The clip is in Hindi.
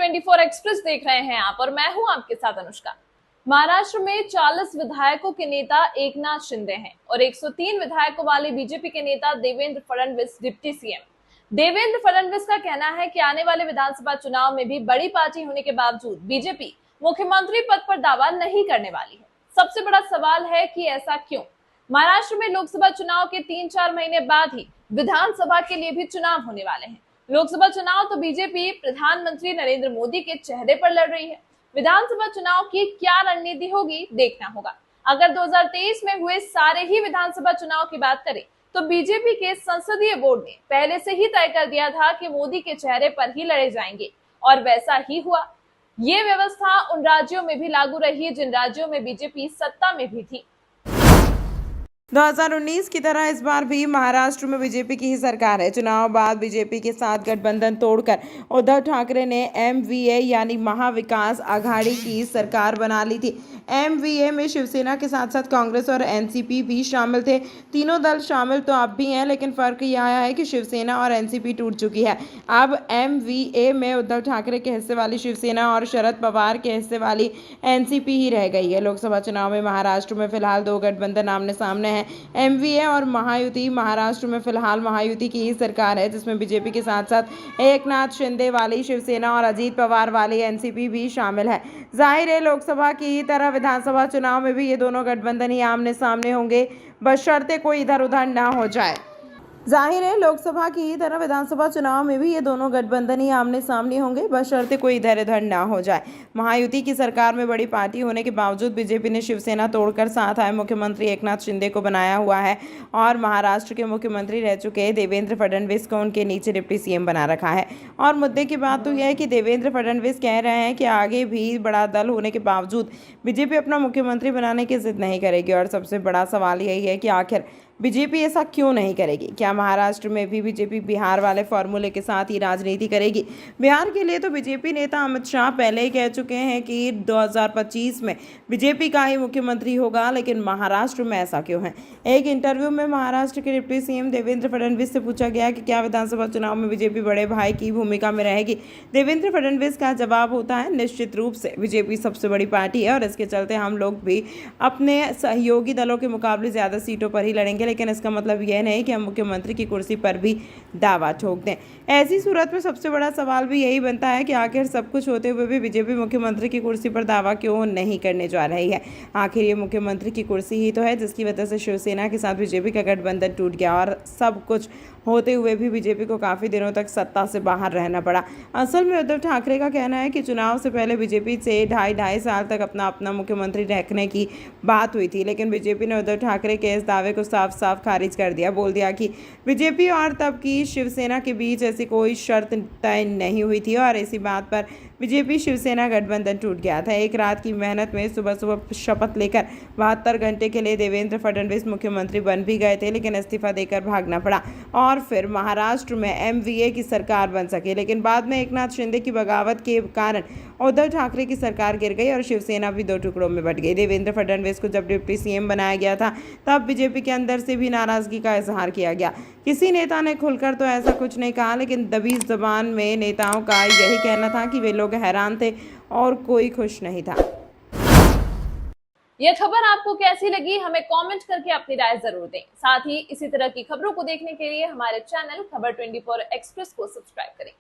24 एक्सप्रेस देख रहे हैं आप और मैं हूं आपके साथ अनुष्का। महाराष्ट्र में 40 विधायकों के नेता एकनाथ शिंदे हैं और 103 विधायकों वाले बीजेपी के नेता देवेंद्र फडणवीस डिप्टी सीएम। देवेंद्र फडणवीस का कहना है कि आने वाले विधानसभा चुनाव में भी बड़ी पार्टी होने के बावजूद बीजेपी मुख्यमंत्री पद पर दावा नहीं करने वाली है। सबसे बड़ा सवाल है कि ऐसा क्यों? महाराष्ट्र में लोकसभा चुनाव के 3-4 महीने बाद ही विधानसभा के लिए भी चुनाव होने वाले हैं। लोकसभा चुनाव तो बीजेपी प्रधानमंत्री नरेंद्र मोदी के चेहरे पर लड़ रही है। विधानसभा चुनाव की क्या रणनीति होगी देखना होगा। अगर 2023 में हुए सारे ही विधानसभा चुनाव की बात करें तो बीजेपी के संसदीय बोर्ड ने पहले से ही तय कर दिया था कि मोदी के चेहरे पर ही लड़े जाएंगे और वैसा ही हुआ। ये व्यवस्था उन राज्यों में भी लागू रही जिन राज्यों में बीजेपी सत्ता में भी थी। 2019 की तरह इस बार भी महाराष्ट्र में बीजेपी की ही सरकार है। चुनाव बाद बीजेपी के साथ गठबंधन तोड़कर उद्धव ठाकरे ने एमवीए यानी महाविकास आघाड़ी की सरकार बना ली थी। एमवीए में शिवसेना के साथ साथ कांग्रेस और एनसीपी भी शामिल थे। तीनों दल शामिल तो अब भी हैं, लेकिन फर्क यह है कि शिवसेना और एनसीपी टूट चुकी है। अब एमवीए में उद्धव ठाकरे के हिस्से वाली शिवसेना और शरद पवार के हिस्से वाली एनसीपी ही रह गई है। लोकसभा चुनाव में महाराष्ट्र में फिलहाल दो गठबंधन आमने सामने हैं, एमवीए और महायुति। महाराष्ट्र में फिलहाल महायुति की ही सरकार है, जिसमें बीजेपी के साथ साथ एकनाथ शिंदे वाली शिवसेना और अजीत पवार वाली एनसीपी भी शामिल है। जाहिर है लोकसभा की ही तरह विधानसभा चुनाव में भी ये दोनों गठबंधन ही आमने सामने होंगे, बशर्ते कोई इधर उधर ना हो जाए। जाहिर है लोकसभा की ही तरह विधानसभा चुनाव में भी ये दोनों गठबंधन ही आमने सामने होंगे, बशर्ते कोई इधर उधर ना हो जाए। महायुति की सरकार में बड़ी पार्टी होने के बावजूद बीजेपी ने शिवसेना तोड़कर साथ आए मुख्यमंत्री एकनाथ शिंदे को बनाया हुआ है और महाराष्ट्र के मुख्यमंत्री रह चुके देवेंद्र फडणवीस को उनके नीचे डिप्टी सीएम बना रखा है। और मुद्दे की बात तो यह है कि देवेंद्र फडणवीस कह रहे हैं कि आगे भी बड़ा दल होने के बावजूद बीजेपी अपना मुख्यमंत्री बनाने की जिद नहीं करेगी। और सबसे बड़ा सवाल यही है कि आखिर बीजेपी ऐसा क्यों नहीं करेगी? क्या महाराष्ट्र में भी बीजेपी बिहार वाले फॉर्मूले के साथ ही राजनीति करेगी? बिहार के लिए तो बीजेपी नेता अमित शाह पहले ही कह चुके हैं कि 2025 में बीजेपी का ही मुख्यमंत्री होगा, लेकिन महाराष्ट्र में ऐसा क्यों है? एक इंटरव्यू में महाराष्ट्र के डिप्टी सीएम देवेंद्र फडणवीस से पूछा गया कि क्या विधानसभा चुनाव में बीजेपी बड़े भाई की भूमिका में रहेगी। देवेंद्र फडणवीस का जवाब होता है, निश्चित रूप से बीजेपी सबसे बड़ी पार्टी है और इसके चलते हम लोग भी अपने सहयोगी दलों के मुकाबले ज़्यादा सीटों पर ही लड़ेंगे, लेकिन इसका मतलब यह नहीं कि हम मुख्यमंत्री की कुर्सी पर भी दावा ठोक दें। ऐसी सूरत में सबसे बड़ा सवाल भी यही बनता है कि आखिर सब कुछ होते हुए भी बीजेपी मुख्यमंत्री की कुर्सी पर दावा क्यों नहीं करने जा रही है? आखिर ये मुख्यमंत्री की कुर्सी ही तो है जिसकी वजह से शिवसेना के साथ बीजेपी का गठबंधन टूट गया और सब कुछ होते हुए भी बीजेपी को काफ़ी दिनों तक सत्ता से बाहर रहना पड़ा। असल में उद्धव ठाकरे का कहना है कि चुनाव से पहले बीजेपी से ढाई साल तक अपना मुख्यमंत्री रखने की बात हुई थी, लेकिन बीजेपी ने उद्धव ठाकरे के इस दावे को साफ साफ खारिज कर दिया। बोल दिया कि बीजेपी और तब की शिवसेना के बीच ऐसी कोई शर्त तय नहीं हुई थी और इसी बात पर बीजेपी शिवसेना गठबंधन टूट गया था। एक रात की मेहनत में सुबह सुबह शपथ लेकर 72 घंटे के लिए देवेंद्र फडणवीस मुख्यमंत्री बन भी गए थे, लेकिन इस्तीफा देकर भागना पड़ा और फिर महाराष्ट्र में एमवीए की सरकार बन सके। लेकिन बाद में एकनाथ शिंदे की बगावत के कारण उद्धव ठाकरे की सरकार गिर गई और शिवसेना भी दो टुकड़ों में बंट गई। देवेंद्र फडणवीस को जब डिप्टी सीएम बनाया गया था तब बीजेपी के अंदर से भी नाराजगी का इजहार किया गया। किसी नेता ने खुलकर तो ऐसा कुछ नहीं कहा, लेकिन दबी जबान में नेताओं का यही कहना था कि वे लोग हैरान थे और कोई खुश नहीं था। यह खबर आपको कैसी लगी हमें कमेंट करके अपनी राय जरूर दें। साथ ही इसी तरह की खबरों को देखने के लिए हमारे चैनल खबर 24 एक्सप्रेस को सब्सक्राइब करें।